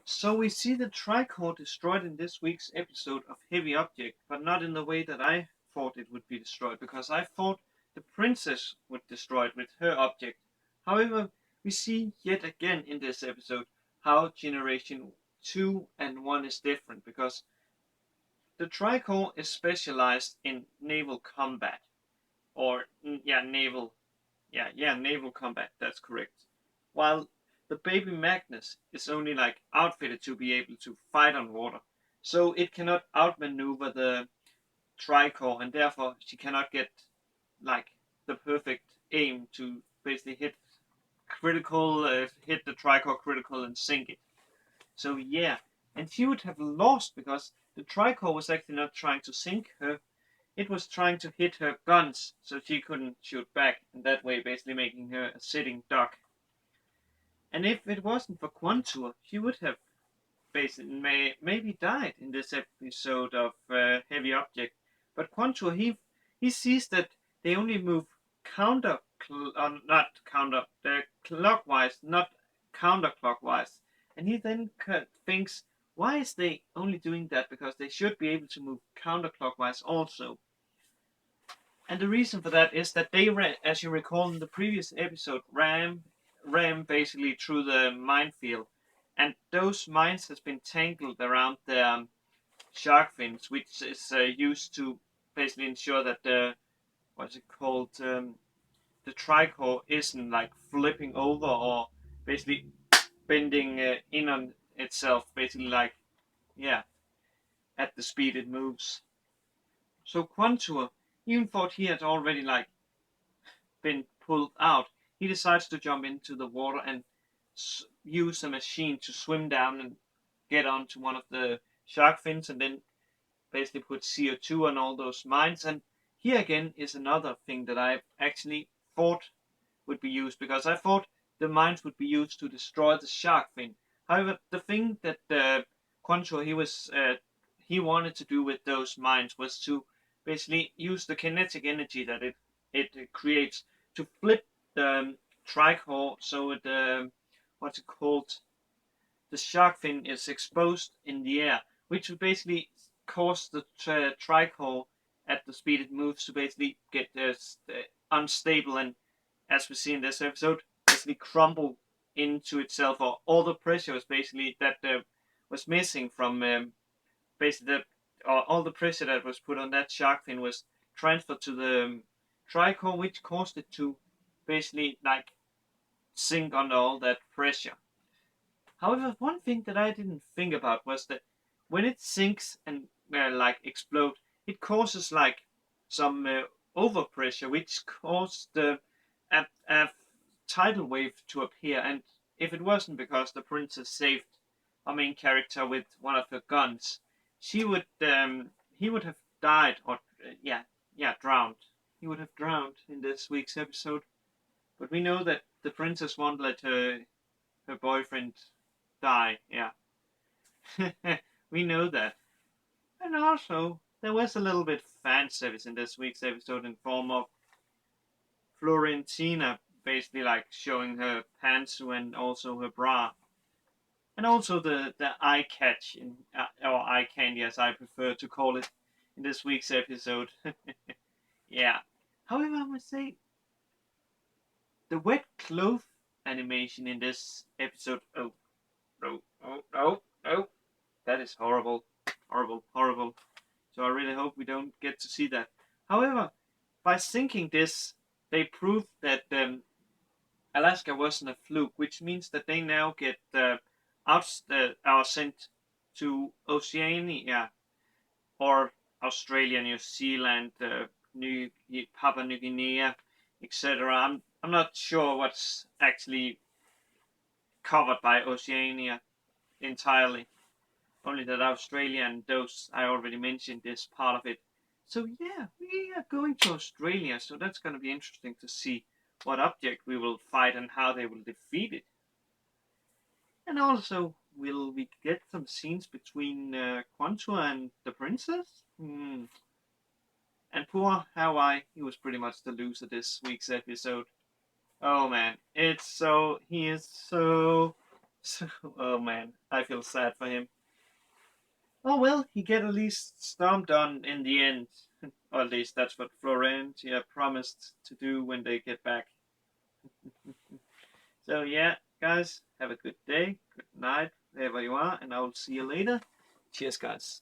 So we see the Trico destroyed in this week's episode of Heavy Object, but not in the way that I thought it would be destroyed, because I thought the princess would destroy it with her object. However, we see yet again in this episode how Generation 2 and 1 is different, because the Trico is specialized in naval combat, or naval combat, that's correct. While the baby Magnus is only like outfitted to be able to fight on water. So it cannot outmaneuver the Trico, and therefore she cannot get like the perfect aim to basically hit the Trico critical and sink it. So yeah, and she would have lost because the Trico was actually not trying to sink her, it was trying to hit her guns so she couldn't shoot back, and that way basically making her a sitting duck. And if it wasn't for Quantur, she would have basically maybe died in this episode of Heavy Object. But Quantur, he sees that they only move not counter, clockwise, not counterclockwise, and he then thinks, why is they only doing that? Because they should be able to move counterclockwise also. And the reason for that is that they, as you recall in the previous episode, ram basically through the minefield, and those mines has been tangled around the shark fins, which is used to basically ensure that the what's it called the trico isn't like flipping over or basically bending in on itself, basically like yeah, at the speed it moves. So Quantur even thought he had already like been pulled out, he decides to jump into the water and use a machine to swim down and get onto one of the shark fins, and then basically put CO2 on all those mines. And here again is another thing that I actually thought would be used, because I thought the mines would be used to destroy the shark fin. However, the thing that Contour he wanted to do with those mines was to basically use the kinetic energy that it creates to flip the tricore so it what's it called, the shark fin is exposed in the air, which would basically cause the tricore at the speed it moves to basically get unstable, and as we see in this episode, basically crumble into itself, or all the pressure was basically that was missing from basically that, or all the pressure that was put on that shark fin was transferred to the tricore, which caused it to basically like sink under all that pressure. However, one thing that I didn't think about was that when it sinks and like explode, it causes like some overpressure, which caused a tidal wave to appear. And if it wasn't because the princess saved our main character with one of her guns, she would he would have died, or drowned. He would have drowned in this week's episode. But we know that the princess won't let her boyfriend die. Yeah, we know that. And also, there was a little bit fan service in this week's episode in form of Florentina basically like showing her pantsu and also her bra, and also the eye catch or eye candy, as I prefer to call it, in this week's episode. Yeah. However, I must say the wet cloth animation in this episode. Oh no! Oh no! No! That is horrible, horrible, horrible. So I really hope we don't get to see that. However, by sinking this, they proved that Alaska wasn't a fluke, which means that they now get are sent to Oceania or Australia, New Zealand, New Papua New Guinea, etc. I'm not sure what's actually covered by Oceania entirely. Only that Australia and those I already mentioned is part of it. So yeah, we are going to Australia, so that's going to be interesting to see what object we will fight and how they will defeat it. And also, will we get some scenes between Quantua and the princess? And poor Hawaii, he was pretty much the loser this week's episode. Oh man, he is so So, oh man, I feel sad for him. Oh well, he get at least stomped on in the end. Or at least that's what Frolaytia promised to do when they get back. So yeah, guys, have a good day, good night, wherever you are, and I will see you later. Cheers, guys.